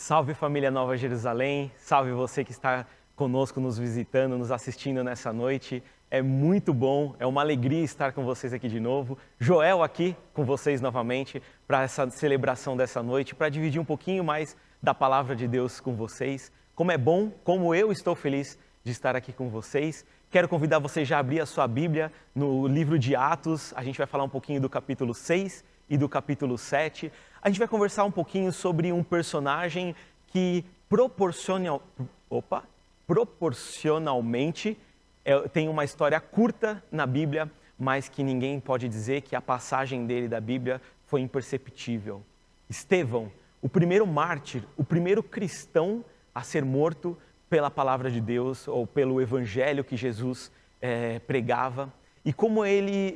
Salve família Nova Jerusalém, salve você que está conosco nos visitando, nos assistindo nessa noite. É muito bom, é uma alegria estar com vocês aqui de novo. Joel aqui com vocês novamente para essa celebração dessa noite, para dividir um pouquinho mais da palavra de Deus com vocês. Como é bom, como eu estou feliz de estar aqui com vocês. Quero convidar você já a abrir a sua Bíblia no livro de Atos. A gente vai falar um pouquinho do capítulo 6 e do capítulo 7. A gente vai conversar um pouquinho sobre um personagem que proporcionalmente tem uma história curta na Bíblia, mas que ninguém pode dizer que a passagem dele da Bíblia foi imperceptível. Estevão, o primeiro mártir, o primeiro cristão a ser morto pela palavra de Deus ou pelo evangelho que Jesus pregava, e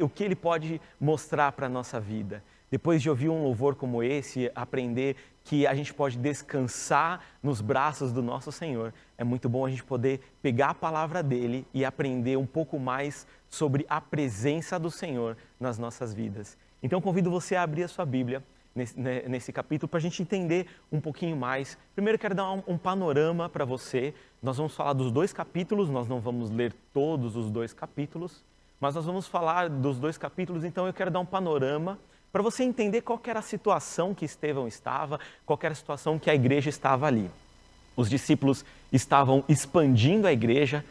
o que ele pode mostrar para a nossa vida. Depois de ouvir um louvor como esse, aprender que a gente pode descansar nos braços do nosso Senhor, é muito bom a gente poder pegar a palavra dele e aprender um pouco mais sobre a presença do Senhor nas nossas vidas. Então convido você a abrir a sua Bíblia nesse capítulo para a gente entender um pouquinho mais. Primeiro quero dar um panorama para você. Nós vamos falar dos 2 capítulos, nós não vamos ler todos os 2 capítulos, mas nós vamos falar dos 2 capítulos, então eu quero dar um panorama para você entender qual era a situação que Estevão estava, qual era a situação que a igreja estava ali. Os discípulos estavam expandindo a igreja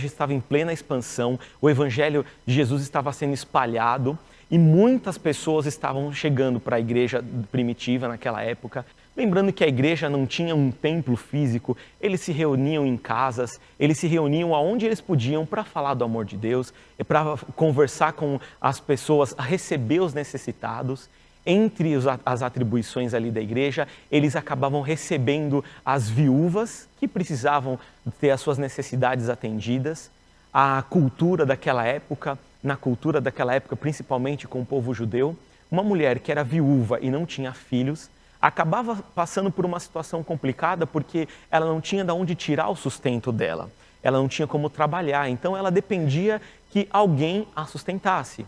estava em plena expansão, o evangelho de Jesus estava sendo espalhado e muitas pessoas estavam chegando para a igreja primitiva naquela época. Lembrando que a igreja não tinha um templo físico, eles se reuniam em casas, eles se reuniam aonde eles podiam para falar do amor de Deus, para conversar com as pessoas, receber os necessitados. Entre as atribuições ali da igreja, eles acabavam recebendo as viúvas que precisavam ter as suas necessidades atendidas. A cultura daquela época, na cultura daquela época, principalmente com o povo judeu, uma mulher que era viúva e não tinha filhos, acabava passando por uma situação complicada porque ela não tinha de onde tirar o sustento dela. Ela não tinha como trabalhar, então ela dependia que alguém a sustentasse.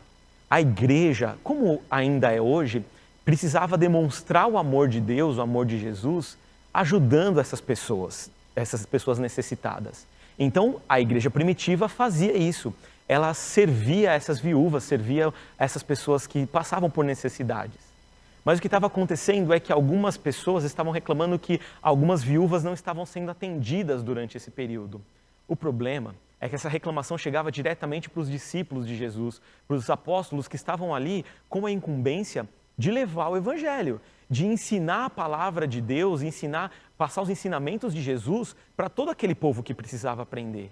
A igreja, como ainda é hoje, precisava demonstrar o amor de Deus, o amor de Jesus, ajudando essas pessoas necessitadas. Então, a igreja primitiva fazia isso. Ela servia essas viúvas, servia essas pessoas que passavam por necessidades. Mas o que estava acontecendo é que algumas pessoas estavam reclamando que algumas viúvas não estavam sendo atendidas durante esse período. O problema é que essa reclamação chegava diretamente para os discípulos de Jesus, para os apóstolos que estavam ali com a incumbência de levar o evangelho, de ensinar a palavra de Deus, passar os ensinamentos de Jesus para todo aquele povo que precisava aprender.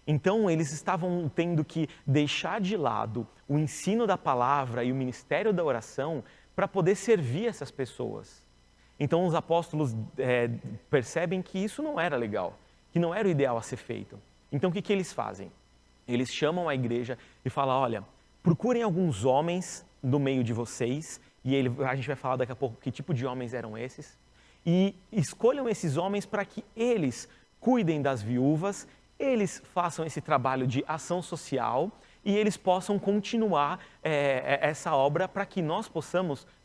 Então eles estavam tendo que deixar de lado o ensino da palavra e o ministério da oração para poder servir essas pessoas. Então os apóstolos percebem que isso não era legal, que não era o ideal a ser feito. Então o que eles fazem? Eles chamam a igreja e falam, olha, procurem alguns homens no meio de vocês, e a gente vai falar daqui a pouco que tipo de homens eram esses, e escolham esses homens para que eles cuidem das viúvas, eles façam esse trabalho de ação social, e eles possam continuar essa obra para que nós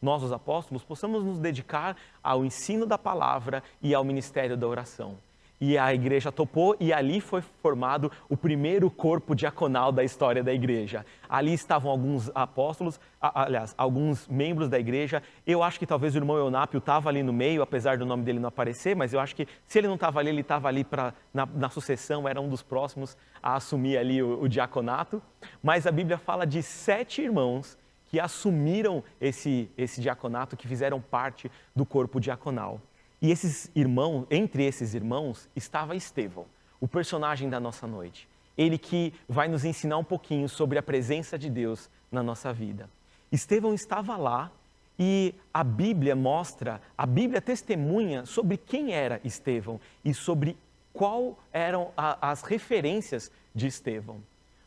os apóstolos, possamos nos dedicar ao ensino da palavra e ao ministério da oração. E a igreja topou e ali foi formado o primeiro corpo diaconal da história da igreja. Ali estavam alguns apóstolos, alguns membros da igreja. Eu acho que talvez o irmão Eunápio estava ali no meio, apesar do nome dele não aparecer, mas eu acho que se ele não estava ali, ele estava ali na sucessão, era um dos próximos a assumir ali o diaconato. Mas a Bíblia fala de 7 irmãos que assumiram esse diaconato, que fizeram parte do corpo diaconal. E entre esses irmãos estava Estevão, o personagem da nossa noite. Ele que vai nos ensinar um pouquinho sobre a presença de Deus na nossa vida. Estevão estava lá e a Bíblia testemunha sobre quem era Estevão e sobre qual eram as referências de Estevão.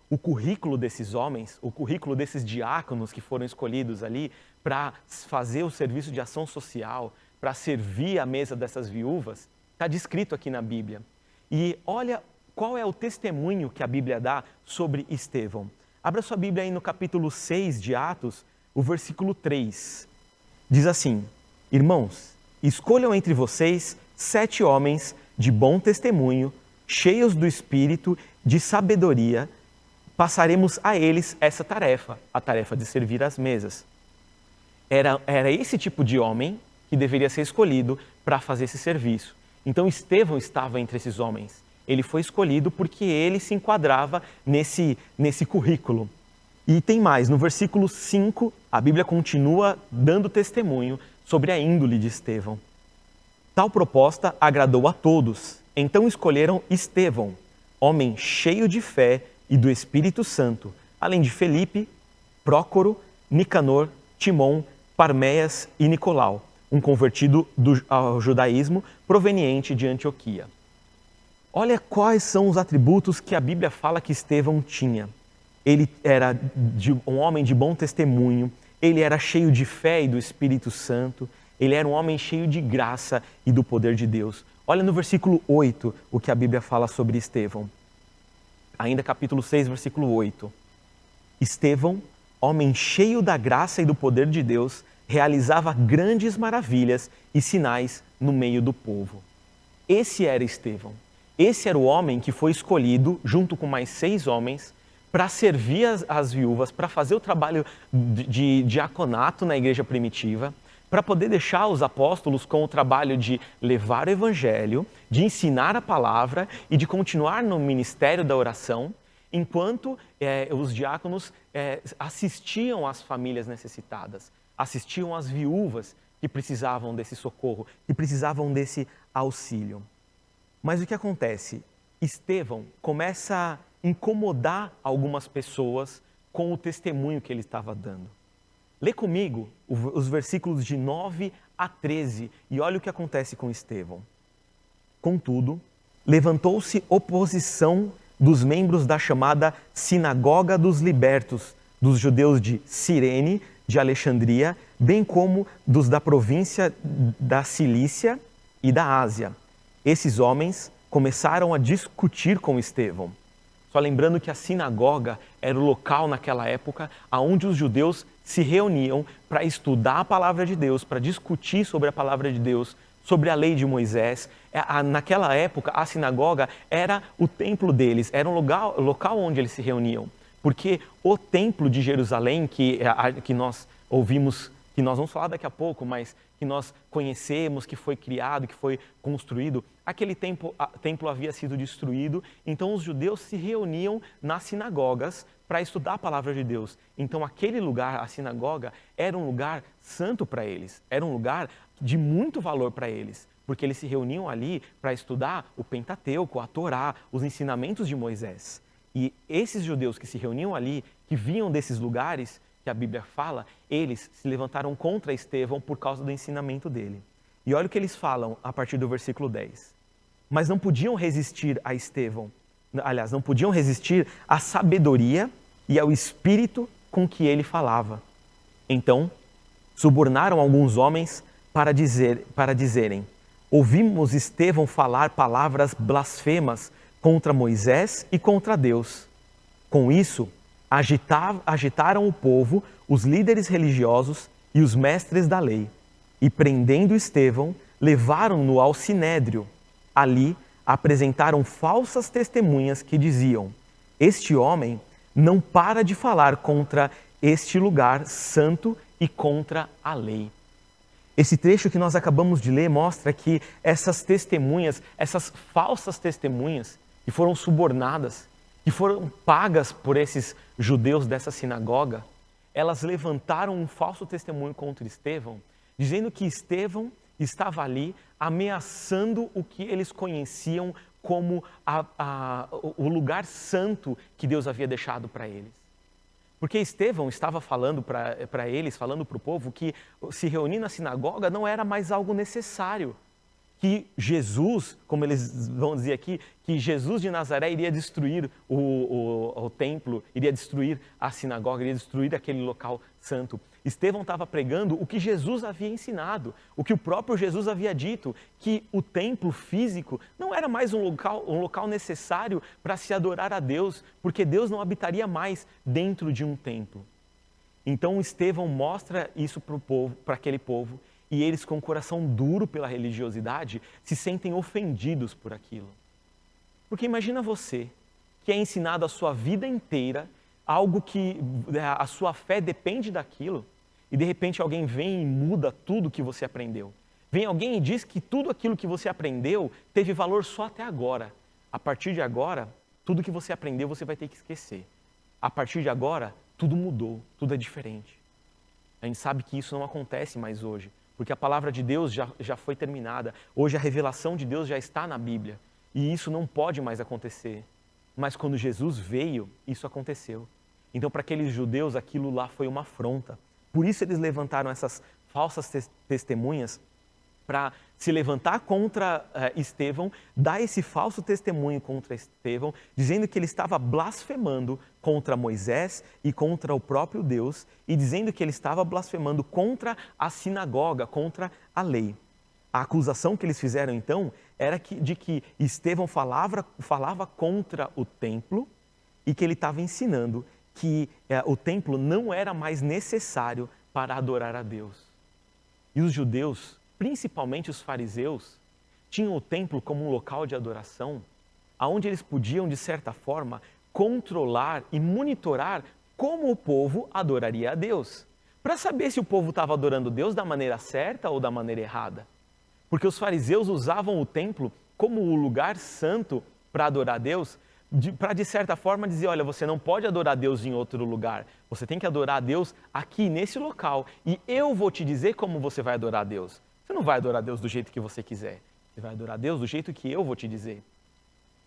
O currículo desses homens, o currículo desses diáconos que foram escolhidos ali para fazer o serviço de ação social, para servir a mesa dessas viúvas, está descrito aqui na Bíblia. E olha qual é o testemunho que a Bíblia dá sobre Estevão. Abra sua Bíblia aí no capítulo 6 de Atos, o versículo 3. Diz assim, irmãos, escolham entre vocês 7 homens de bom testemunho, cheios do espírito de sabedoria, passaremos a eles essa tarefa, a tarefa de servir às mesas. Era esse tipo de homem que deveria ser escolhido para fazer esse serviço. Então Estevão estava entre esses homens. Ele foi escolhido porque ele se enquadrava nesse currículo. E tem mais, no versículo 5, a Bíblia continua dando testemunho sobre a índole de Estevão. Tal proposta agradou a todos. Então escolheram Estevão, homem cheio de fé e do Espírito Santo, além de Felipe, Prócoro, Nicanor, Timon, Parméias e Nicolau, um convertido ao judaísmo proveniente de Antioquia. Olha quais são os atributos que a Bíblia fala que Estevão tinha. Ele era um homem de bom testemunho, ele era cheio de fé e do Espírito Santo, ele era um homem cheio de graça e do poder de Deus. Olha no versículo 8 o que a Bíblia fala sobre Estevão. Ainda capítulo 6, versículo 8. Estevão, homem cheio da graça e do poder de Deus, realizava grandes maravilhas e sinais no meio do povo. Esse era Estevão. Esse era o homem que foi escolhido, junto com mais 6 homens, para servir as viúvas, para fazer o trabalho de diaconato na igreja primitiva, para poder deixar os apóstolos com o trabalho de levar o evangelho, de ensinar a palavra e de continuar no ministério da oração, enquanto os diáconos assistiam às famílias necessitadas, assistiam às viúvas que precisavam desse socorro, que precisavam desse auxílio. Mas o que acontece? Estevão começa a incomodar algumas pessoas com o testemunho que ele estava dando. Lê comigo os versículos de 9 a 13 e olha o que acontece com Estevão. Contudo, levantou-se oposição dos membros da chamada Sinagoga dos Libertos, dos judeus de Cirene, de Alexandria, bem como dos da província da Cilícia e da Ásia. Esses homens começaram a discutir com Estevão. Só lembrando que a sinagoga era o local naquela época onde os judeus se reuniam para estudar a palavra de Deus, para discutir sobre a palavra de Deus, sobre a lei de Moisés. Naquela época, a sinagoga era o templo deles, era um local onde eles se reuniam. Porque o templo de Jerusalém, que nós ouvimos, que nós vamos falar daqui a pouco, mas que nós conhecemos, que foi criado, que foi construído, aquele templo havia sido destruído, então os judeus se reuniam nas sinagogas para estudar a palavra de Deus. Então aquele lugar, a sinagoga, era um lugar santo para eles, era um lugar de muito valor para eles, porque eles se reuniam ali para estudar o Pentateuco, a Torá, os ensinamentos de Moisés. E esses judeus que se reuniam ali, que vinham desses lugares que a Bíblia fala, eles se levantaram contra Estevão por causa do ensinamento dele. E olha o que eles falam a partir do versículo 10. Mas não podiam resistir a Estevão, aliás, não podiam resistir à sabedoria e ao espírito com que ele falava. Então, subornaram alguns homens para dizerem: ouvimos Estevão falar palavras blasfemas contra Moisés e contra Deus. Com isso, agitaram o povo, os líderes religiosos e os mestres da lei, e prendendo Estevão, levaram-no ao sinédrio. Ali, apresentaram falsas testemunhas que diziam: este homem não para de falar contra este lugar santo e contra a lei. Esse trecho que nós acabamos de ler mostra que essas testemunhas, essas falsas testemunhas que foram subornadas, que foram pagas por esses judeus dessa sinagoga, elas levantaram um falso testemunho contra Estevão, dizendo que Estevão estava ali ameaçando o que eles conheciam como o lugar santo que Deus havia deixado para eles. Porque Estevão estava falando para eles, falando para o povo, que se reunir na sinagoga não era mais algo necessário. Que Jesus, como eles vão dizer aqui, que Jesus de Nazaré iria destruir o templo, iria destruir a sinagoga, iria destruir aquele local santo. Estevão estava pregando o que Jesus havia ensinado, o que o próprio Jesus havia dito, que o templo físico não era mais um local necessário para se adorar a Deus, porque Deus não habitaria mais dentro de um templo. Então Estevão mostra isso para aquele povo, e eles com o coração duro pela religiosidade se sentem ofendidos por aquilo. Porque imagina você, que é ensinado a sua vida inteira, algo que a sua fé depende daquilo, e de repente alguém vem e muda tudo que você aprendeu. Vem alguém e diz que tudo aquilo que você aprendeu teve valor só até agora. A partir de agora, tudo que você aprendeu você vai ter que esquecer. A partir de agora, tudo mudou, tudo é diferente. A gente sabe que isso não acontece mais hoje, porque a palavra de Deus já foi terminada. Hoje a revelação de Deus já está na Bíblia, e isso não pode mais acontecer. Mas quando Jesus veio, isso aconteceu. Então, para aqueles judeus, aquilo lá foi uma afronta. Por isso eles levantaram essas falsas testemunhas para se levantar contra Estevão, dar esse falso testemunho contra Estevão, dizendo que ele estava blasfemando contra Moisés e contra o próprio Deus, e dizendo que ele estava blasfemando contra a sinagoga, contra a lei. A acusação que eles fizeram então era de que Estevão falava contra o templo e que ele estava ensinando que o templo não era mais necessário para adorar a Deus. E os judeus, principalmente os fariseus, tinham o templo como um local de adoração, onde eles podiam, de certa forma, controlar e monitorar como o povo adoraria a Deus, para saber se o povo estava adorando Deus da maneira certa ou da maneira errada. Porque os fariseus usavam o templo como o lugar santo para adorar a Deus, para de certa forma dizer, olha, você não pode adorar a Deus em outro lugar, você tem que adorar a Deus aqui nesse local, e eu vou te dizer como você vai adorar a Deus. Você não vai adorar a Deus do jeito que você quiser, você vai adorar a Deus do jeito que eu vou te dizer.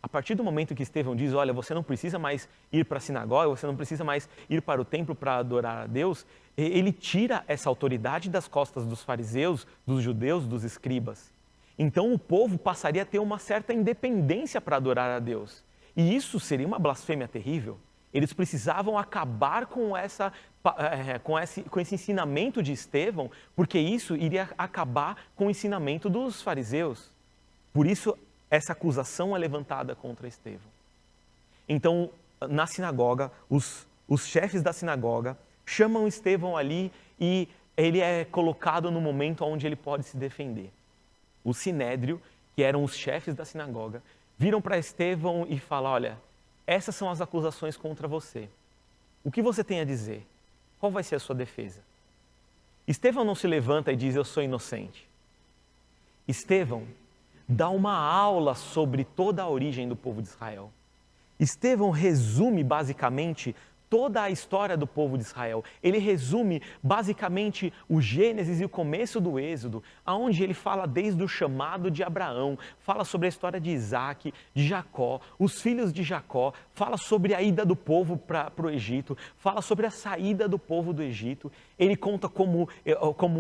A partir do momento que Estevão diz, olha, você não precisa mais ir para a sinagoga, você não precisa mais ir para o templo para adorar a Deus, ele tira essa autoridade das costas dos fariseus, dos judeus, dos escribas. Então o povo passaria a ter uma certa independência para adorar a Deus. E isso seria uma blasfêmia terrível. Eles precisavam acabar com esse ensinamento de Estevão, porque isso iria acabar com o ensinamento dos fariseus. Por isso, essa acusação é levantada contra Estevão. Então, na sinagoga, os chefes da sinagoga chamam Estevão ali e ele é colocado no momento onde ele pode se defender. O sinédrio, que eram os chefes da sinagoga, viram para Estevão e falam, olha, essas são as acusações contra você. O que você tem a dizer? Qual vai ser a sua defesa? Estevão não se levanta e diz, eu sou inocente. Estevão dá uma aula sobre toda a origem do povo de Israel. Estevão resume basicamente toda a história do povo de Israel. Ele resume basicamente o Gênesis e o começo do Êxodo, onde ele fala desde o chamado de Abraão, fala sobre a história de Isaac, de Jacó, os filhos de Jacó, fala sobre a ida do povo para o Egito, fala sobre a saída do povo do Egito. Ele conta como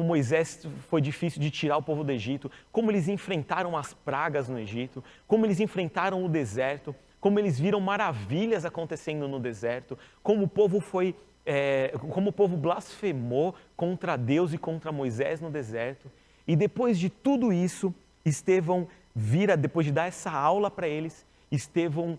Moisés foi difícil de tirar o povo do Egito, como eles enfrentaram as pragas no Egito, como eles enfrentaram o deserto, como eles viram maravilhas acontecendo no deserto, como o povo blasfemou contra Deus e contra Moisés no deserto. E depois de tudo isso, Estevão vira, depois de dar essa aula para eles, Estevão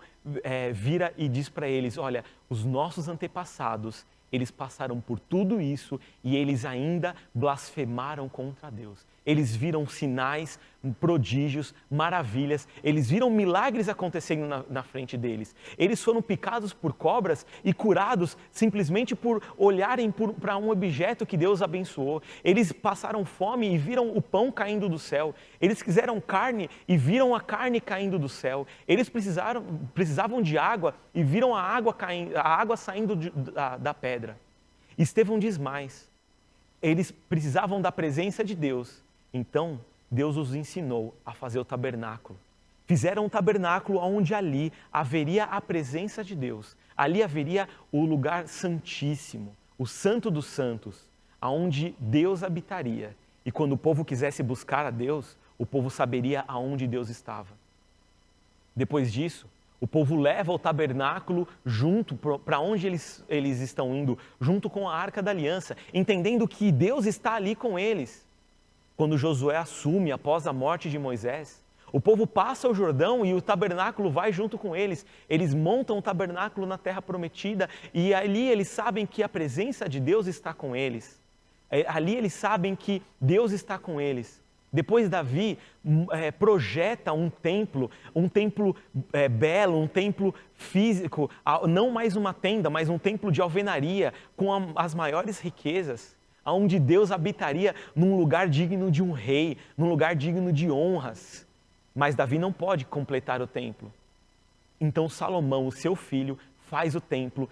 vira e diz para eles, olha, os nossos antepassados, eles passaram por tudo isso e eles ainda blasfemaram contra Deus. Eles viram sinais, prodígios, maravilhas, eles viram milagres acontecendo na frente deles. Eles foram picados por cobras e curados simplesmente por olharem para um objeto que Deus abençoou. Eles passaram fome e viram o pão caindo do céu. Eles quiseram carne e viram a carne caindo do céu. Eles precisavam de água e viram a água saindo da pedra. Estevão diz mais. Eles precisavam da presença de Deus. Então, Deus os ensinou a fazer o tabernáculo. Fizeram um tabernáculo onde ali haveria a presença de Deus. Ali haveria o lugar santíssimo, o santo dos santos, aonde Deus habitaria. E quando o povo quisesse buscar a Deus, o povo saberia aonde Deus estava. Depois disso, o povo leva o tabernáculo junto para onde eles estão indo, junto com a Arca da Aliança, entendendo que Deus está ali com eles. Quando Josué assume após a morte de Moisés, o povo passa o Jordão e o tabernáculo vai junto com eles. Eles montam o tabernáculo na terra prometida e ali eles sabem que a presença de Deus está com eles. Ali eles sabem que Deus está com eles. Depois Davi projeta um templo belo, um templo físico, não mais uma tenda, mas um templo de alvenaria, com as maiores riquezas, onde Deus habitaria num lugar digno de um rei, num lugar digno de honras. Mas Davi não pode completar o templo. Então Salomão, o seu filho, faz o templo,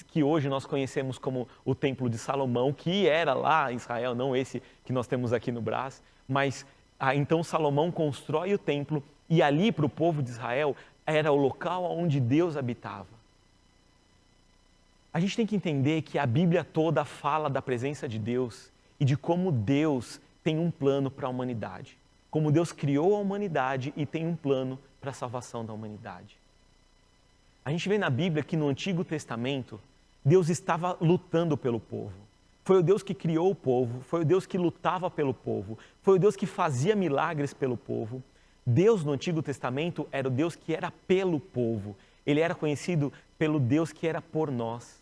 que hoje nós conhecemos como o Templo de Salomão, que era lá em Israel, não esse que nós temos aqui no Brás, mas então Salomão constrói o templo e ali para o povo de Israel era o local onde Deus habitava. A gente tem que entender que a Bíblia toda fala da presença de Deus e de como Deus tem um plano para a humanidade. Como Deus criou a humanidade e tem um plano para a salvação da humanidade. A gente vê na Bíblia que no Antigo Testamento, Deus estava lutando pelo povo. Foi o Deus que criou o povo, foi o Deus que lutava pelo povo, foi o Deus que fazia milagres pelo povo. Deus no Antigo Testamento era o Deus que era pelo povo. Ele era conhecido pelo Deus que era por nós.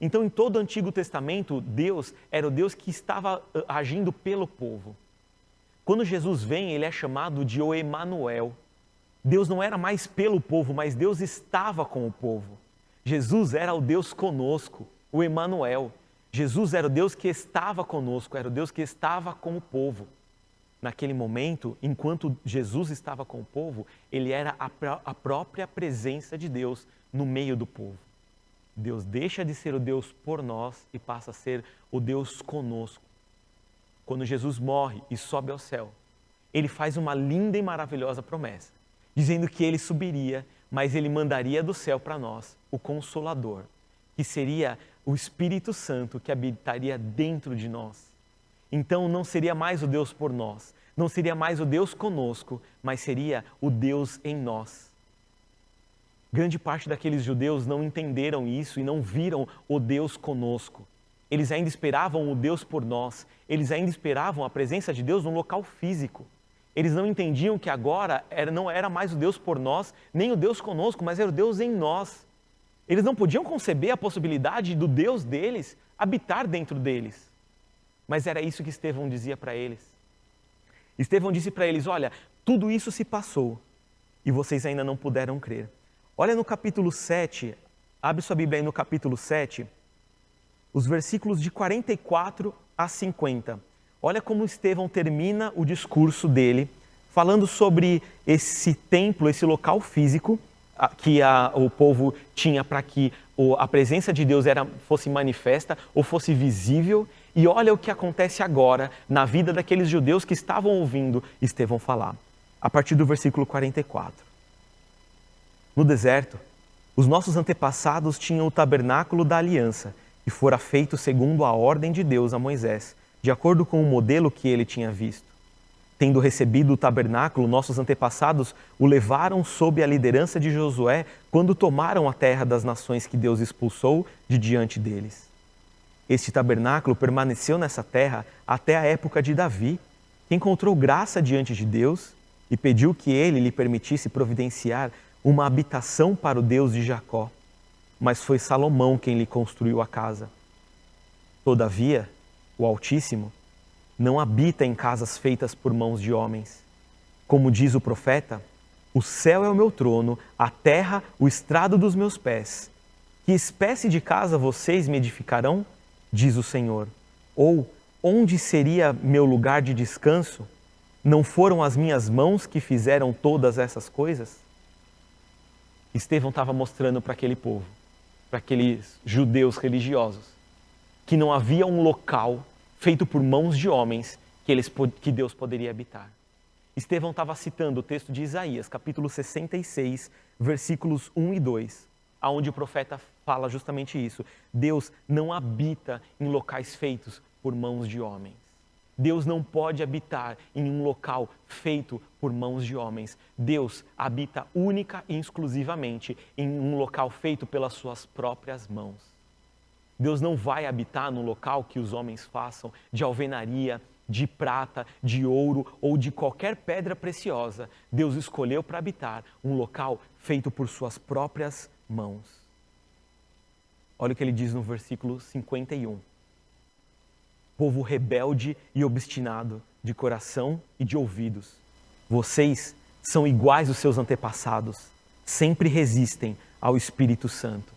Então, em todo o Antigo Testamento, Deus era o Deus que estava agindo pelo povo. Quando Jesus vem, ele é chamado de o Emanuel. Deus não era mais pelo povo, mas Deus estava com o povo. Jesus era o Deus conosco, o Emanuel. Jesus era o Deus que estava conosco, era o Deus que estava com o povo. Naquele momento, enquanto Jesus estava com o povo, ele era a própria presença de Deus no meio do povo. Deus deixa de ser o Deus por nós e passa a ser o Deus conosco. Quando Jesus morre e sobe ao céu, ele faz uma linda e maravilhosa promessa, dizendo que ele subiria, mas ele mandaria do céu para nós o Consolador, que seria o Espírito Santo que habitaria dentro de nós. Então não seria mais o Deus por nós, não seria mais o Deus conosco, mas seria o Deus em nós. Grande parte daqueles judeus não entenderam isso e não viram o Deus conosco. Eles ainda esperavam o Deus por nós, eles ainda esperavam a presença de Deus num local físico. Eles não entendiam que agora não era mais o Deus por nós, nem o Deus conosco, mas era o Deus em nós. Eles não podiam conceber a possibilidade do Deus deles habitar dentro deles. Mas era isso que Estevão dizia para eles. Estevão disse para eles, olha, tudo isso se passou e vocês ainda não puderam crer. Olha no capítulo 7, abre sua Bíblia aí no capítulo 7, os versículos de 44 a 50. Olha como Estevão termina o discurso dele, falando sobre esse templo, esse local físico que o povo tinha para que a presença de Deus fosse manifesta ou fosse visível. E olha o que acontece agora na vida daqueles judeus que estavam ouvindo Estevão falar. A partir do versículo 44. No deserto, os nossos antepassados tinham o tabernáculo da aliança, que fora feito segundo a ordem de Deus a Moisés, de acordo com o modelo que ele tinha visto. Tendo recebido o tabernáculo, nossos antepassados o levaram sob a liderança de Josué quando tomaram a terra das nações que Deus expulsou de diante deles. Este tabernáculo permaneceu nessa terra até a época de Davi, que encontrou graça diante de Deus e pediu que ele lhe permitisse providenciar uma habitação para o Deus de Jacó. Mas foi Salomão quem lhe construiu a casa. Todavia, o Altíssimo não habita em casas feitas por mãos de homens. Como diz o profeta, o céu é o meu trono, a terra o estrado dos meus pés. Que espécie de casa vocês me edificarão? Diz o Senhor. Ou, onde seria meu lugar de descanso? Não foram as minhas mãos que fizeram todas essas coisas? Estevão estava mostrando para aquele povo, para aqueles judeus religiosos, que não havia um local feito por mãos de homens que Deus poderia habitar. Estevão estava citando o texto de Isaías, capítulo 66, versículos 1 e 2, onde o profeta fala justamente isso. Deus não habita em locais feitos por mãos de homens. Deus não pode habitar em um local feito por mãos de homens. Deus habita única e exclusivamente em um local feito pelas suas próprias mãos. Deus não vai habitar no local que os homens façam de alvenaria, de prata, de ouro ou de qualquer pedra preciosa. Deus escolheu para habitar um local feito por suas próprias mãos. Olha o que ele diz no versículo 51. povo rebelde e obstinado, de coração e de ouvidos. Vocês são iguais aos seus antepassados, sempre resistem ao Espírito Santo.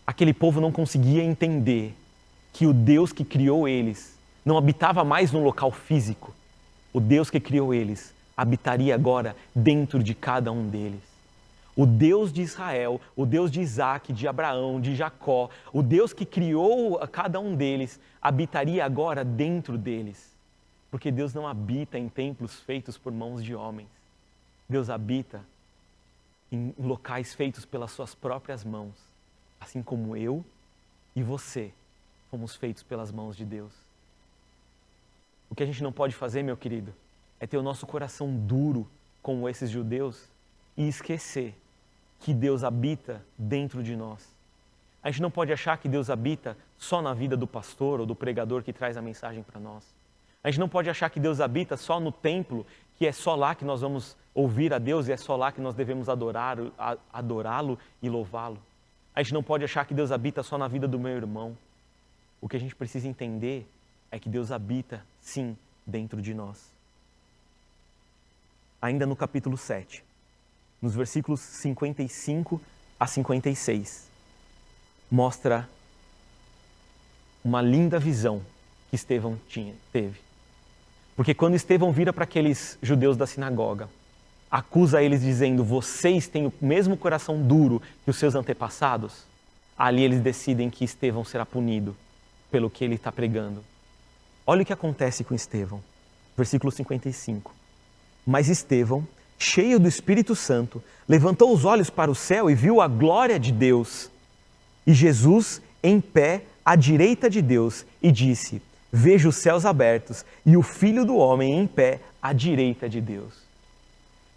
Aquele povo não conseguia entender que o Deus que criou eles não habitava mais no local físico. O Deus que criou eles habitaria agora dentro de cada um deles. O Deus de Israel, o Deus de Isaac, de Abraão, de Jacó, o Deus que criou a cada um deles, habitaria agora dentro deles. Porque Deus não habita em templos feitos por mãos de homens. Deus habita em locais feitos pelas suas próprias mãos. Assim como eu e você fomos feitos pelas mãos de Deus. O que a gente não pode fazer, meu querido, é ter o nosso coração duro como esses judeus e esquecer que Deus habita dentro de nós. A gente não pode achar que Deus habita só na vida do pastor ou do pregador que traz a mensagem para nós. A gente não pode achar que Deus habita só no templo, que é só lá que nós vamos ouvir a Deus e é só lá que nós devemos adorá-lo e louvá-lo. A gente não pode achar que Deus habita só na vida do meu irmão. O que a gente precisa entender é que Deus habita, sim, dentro de nós. Ainda no capítulo 7, nos versículos 55 a 56, mostra uma linda visão que Estevão teve. Porque quando Estevão vira para aqueles judeus da sinagoga, acusa eles dizendo, vocês têm o mesmo coração duro que os seus antepassados, ali eles decidem que Estevão será punido pelo que ele está pregando. Olha o que acontece com Estevão. Versículo 55. Mas Estevão, cheio do Espírito Santo, levantou os olhos para o céu e viu a glória de Deus. E Jesus em pé à direita de Deus e disse, vejo os céus abertos e o Filho do Homem em pé à direita de Deus.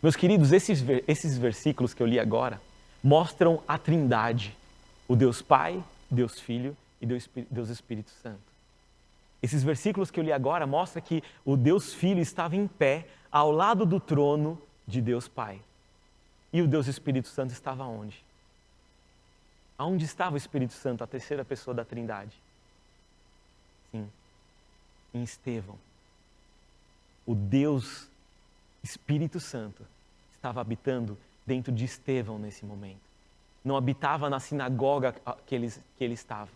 Meus queridos, esses versículos que eu li agora mostram a Trindade, o Deus Pai, Deus Filho e Deus Espírito Santo. Esses versículos que eu li agora mostram que o Deus Filho estava em pé ao lado do trono de Deus Pai. E o Deus Espírito Santo estava onde? Aonde estava o Espírito Santo, a terceira pessoa da Trindade? Sim, em Estevão. O Deus Espírito Santo estava habitando dentro de Estevão nesse momento. Não habitava na sinagoga que ele estava.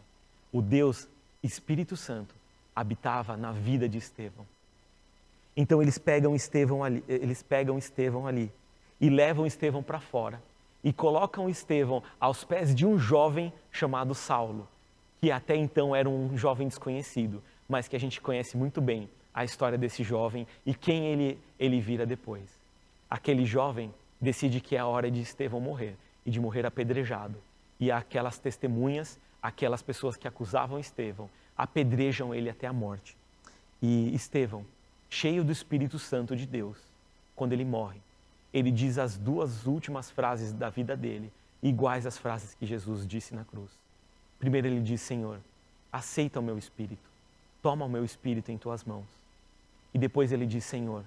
O Deus Espírito Santo habitava na vida de Estevão. Então eles pegam Estevão ali e levam Estevão para fora e colocam Estevão aos pés de um jovem chamado Saulo, que até então era um jovem desconhecido, mas que a gente conhece muito bem a história desse jovem e quem ele vira depois. Aquele jovem decide que é a hora de Estevão morrer e de morrer apedrejado. E aquelas testemunhas, aquelas pessoas que acusavam Estevão, apedrejam ele até a morte. E Estevão, cheio do Espírito Santo de Deus, quando ele morre, ele diz as duas últimas frases da vida dele, iguais às frases que Jesus disse na cruz. Primeiro ele diz, Senhor, aceita o meu espírito, toma o meu espírito em tuas mãos. E depois ele diz, Senhor,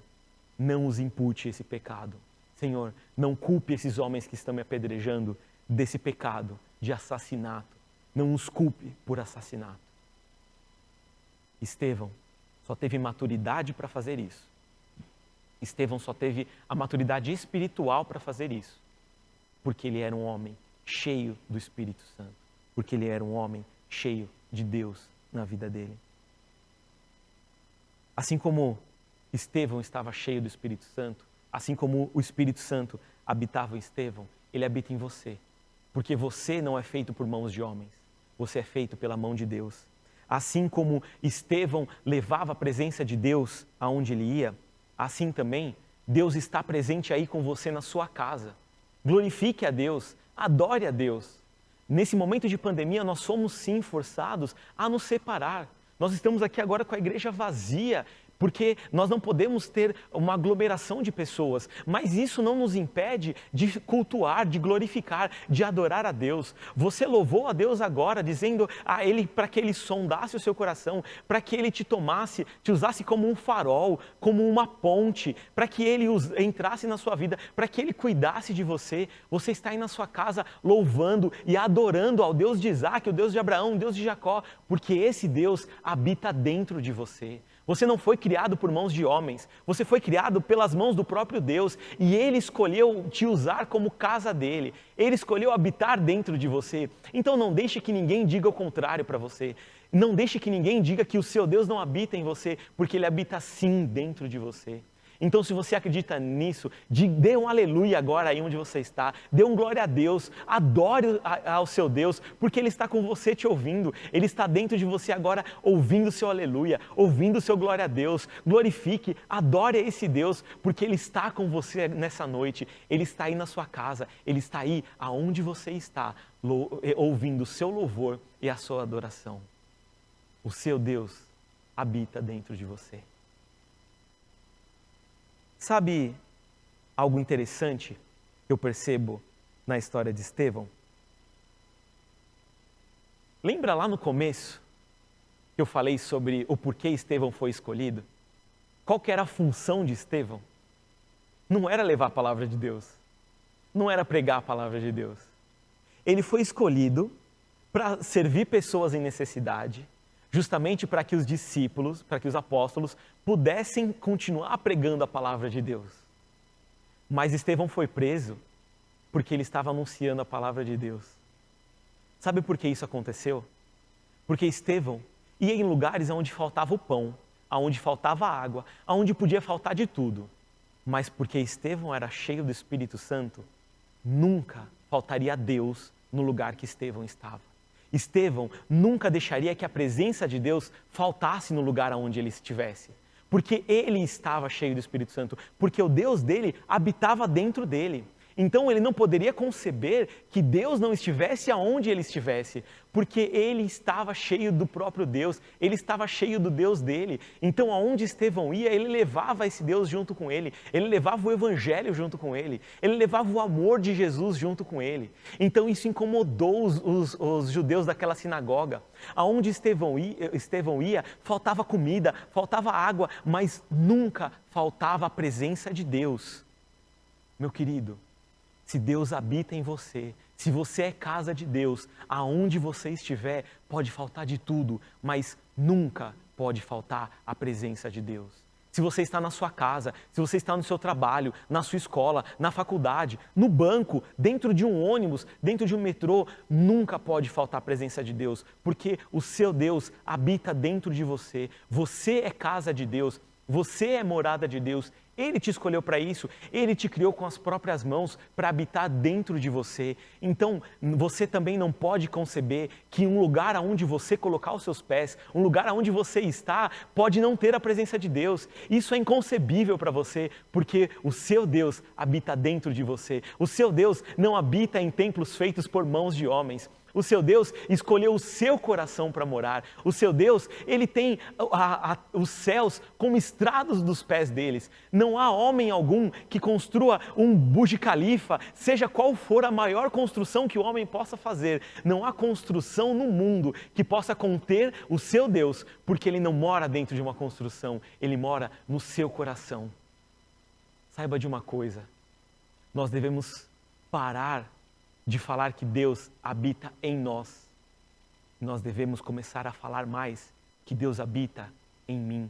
não os impute esse pecado. Senhor, não culpe esses homens que estão me apedrejando desse pecado de assassinato. Não os culpe por assassinato. Estevão só teve maturidade para fazer isso. Estevão só teve a maturidade espiritual para fazer isso. Porque ele era um homem cheio do Espírito Santo. Porque ele era um homem cheio de Deus na vida dele. Assim como Estevão estava cheio do Espírito Santo, assim como o Espírito Santo habitava em Estevão, ele habita em você. Porque você não é feito por mãos de homens. Você é feito pela mão de Deus. Assim como Estevão levava a presença de Deus aonde ele ia, assim também Deus está presente aí com você na sua casa. Glorifique a Deus, adore a Deus. Nesse momento de pandemia, nós somos sim forçados a nos separar. Nós estamos aqui agora com a igreja vazia, porque nós não podemos ter uma aglomeração de pessoas, mas isso não nos impede de cultuar, de glorificar, de adorar a Deus. Você louvou a Deus agora, dizendo a Ele para que Ele sondasse o seu coração, para que Ele te tomasse, te usasse como um farol, como uma ponte, para que Ele entrasse na sua vida, para que Ele cuidasse de você. Você está aí na sua casa louvando e adorando ao Deus de Isaac, o Deus de Abraão, o Deus de Jacó, porque esse Deus habita dentro de você. Você não foi criado por mãos de homens, você foi criado pelas mãos do próprio Deus e Ele escolheu te usar como casa dele, Ele escolheu habitar dentro de você. Então não deixe que ninguém diga o contrário para você, não deixe que ninguém diga que o seu Deus não habita em você, porque Ele habita sim dentro de você. Então, se você acredita nisso, dê um aleluia agora aí onde você está, dê um glória a Deus, adore ao seu Deus, porque Ele está com você te ouvindo, Ele está dentro de você agora ouvindo o seu aleluia, ouvindo o seu glória a Deus. Glorifique, adore a esse Deus, porque Ele está com você nessa noite, Ele está aí na sua casa, Ele está aí aonde você está, ouvindo o seu louvor e a sua adoração. O seu Deus habita dentro de você. Sabe algo interessante que eu percebo na história de Estevão? Lembra lá no começo que eu falei sobre o porquê Estevão foi escolhido? Qual que era a função de Estevão? Não era levar a palavra de Deus, não era pregar a palavra de Deus. Ele foi escolhido para servir pessoas em necessidade, justamente para que os discípulos, para que os apóstolos pudessem continuar pregando a palavra de Deus. Mas Estevão foi preso porque ele estava anunciando a palavra de Deus. Sabe por que isso aconteceu? Porque Estevão ia em lugares onde faltava o pão, onde faltava a água, onde podia faltar de tudo. Mas porque Estevão era cheio do Espírito Santo, nunca faltaria Deus no lugar que Estevão estava. Estevão nunca deixaria que a presença de Deus faltasse no lugar onde ele estivesse, porque ele estava cheio do Espírito Santo, porque o Deus dele habitava dentro dele. Então ele não poderia conceber que Deus não estivesse aonde ele estivesse, porque ele estava cheio do próprio Deus, ele estava cheio do Deus dele. Então aonde Estevão ia, ele levava esse Deus junto com ele, ele levava o Evangelho junto com ele, ele levava o amor de Jesus junto com ele. Então isso incomodou os judeus daquela sinagoga. Aonde Estevão ia, faltava comida, faltava água, mas nunca faltava a presença de Deus. Meu querido, se Deus habita em você, se você é casa de Deus, aonde você estiver, pode faltar de tudo, mas nunca pode faltar a presença de Deus. Se você está na sua casa, se você está no seu trabalho, na sua escola, na faculdade, no banco, dentro de um ônibus, dentro de um metrô, nunca pode faltar a presença de Deus, porque o seu Deus habita dentro de você. Você é casa de Deus, você é morada de Deus. Ele te escolheu para isso, Ele te criou com as próprias mãos para habitar dentro de você. Então, você também não pode conceber que um lugar onde você colocar os seus pés, um lugar onde você está, pode não ter a presença de Deus. Isso é inconcebível para você, porque o seu Deus habita dentro de você. O seu Deus não habita em templos feitos por mãos de homens. O seu Deus escolheu o seu coração para morar. O seu Deus, Ele tem os céus como estrados dos pés deles. Não há homem algum que construa um Burj Khalifa, seja qual for a maior construção que o homem possa fazer. Não há construção no mundo que possa conter o seu Deus, porque Ele não mora dentro de uma construção, Ele mora no seu coração. Saiba de uma coisa, nós devemos parar de falar que Deus habita em nós. Nós devemos começar a falar mais que Deus habita em mim.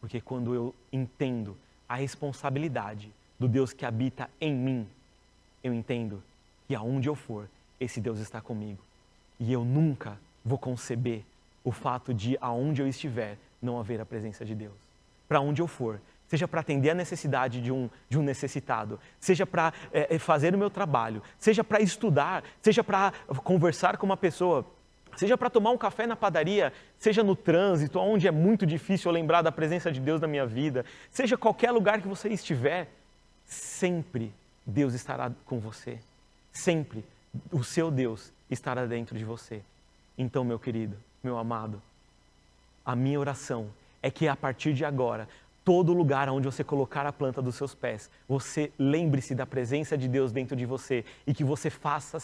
Porque quando eu entendo a responsabilidade do Deus que habita em mim, eu entendo que aonde eu for, esse Deus está comigo. E eu nunca vou conceber o fato de aonde eu estiver não haver a presença de Deus. Para onde eu for, seja para atender a necessidade de um necessitado, seja para fazer o meu trabalho, seja para estudar, seja para conversar com uma pessoa, seja para tomar um café na padaria, seja no trânsito, onde é muito difícil eu lembrar da presença de Deus na minha vida, seja qualquer lugar que você estiver, sempre Deus estará com você, sempre o seu Deus estará dentro de você. Então, meu querido, meu amado, a minha oração é que a partir de agora, todo lugar onde você colocar a planta dos seus pés, você lembre-se da presença de Deus dentro de você e que você faça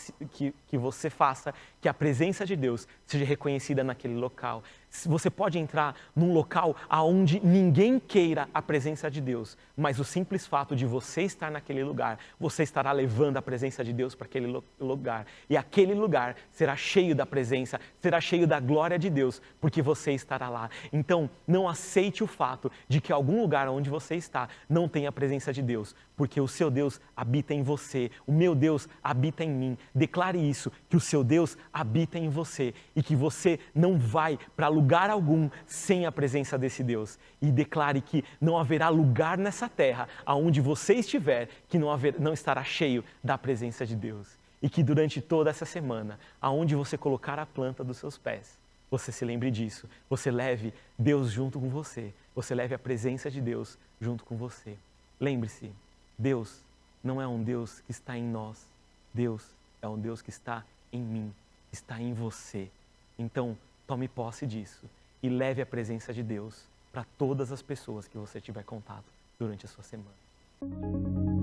que a presença de Deus seja reconhecida naquele local. Você pode entrar num local aonde ninguém queira a presença de Deus, mas o simples fato de você estar naquele lugar, você estará levando a presença de Deus para aquele lugar. E aquele lugar será cheio da presença, será cheio da glória de Deus, porque você estará lá. Então, não aceite o fato de que algum lugar onde você está não tenha a presença de Deus, porque o seu Deus habita em você, o meu Deus habita em mim. Declare isso, que o seu Deus habita em você e que você não vai para lugar algum sem a presença desse Deus. E declare que não haverá lugar nessa terra, aonde você estiver, que não estará cheio da presença de Deus. E que durante toda essa semana, aonde você colocar a planta dos seus pés, você se lembre disso, você leve Deus junto com você, você leve a presença de Deus junto com você. Lembre-se, Deus não é um Deus que está em nós, Deus é um Deus que está em mim, está em você. Então, tome posse disso e leve a presença de Deus para todas as pessoas que você tiver contato durante a sua semana.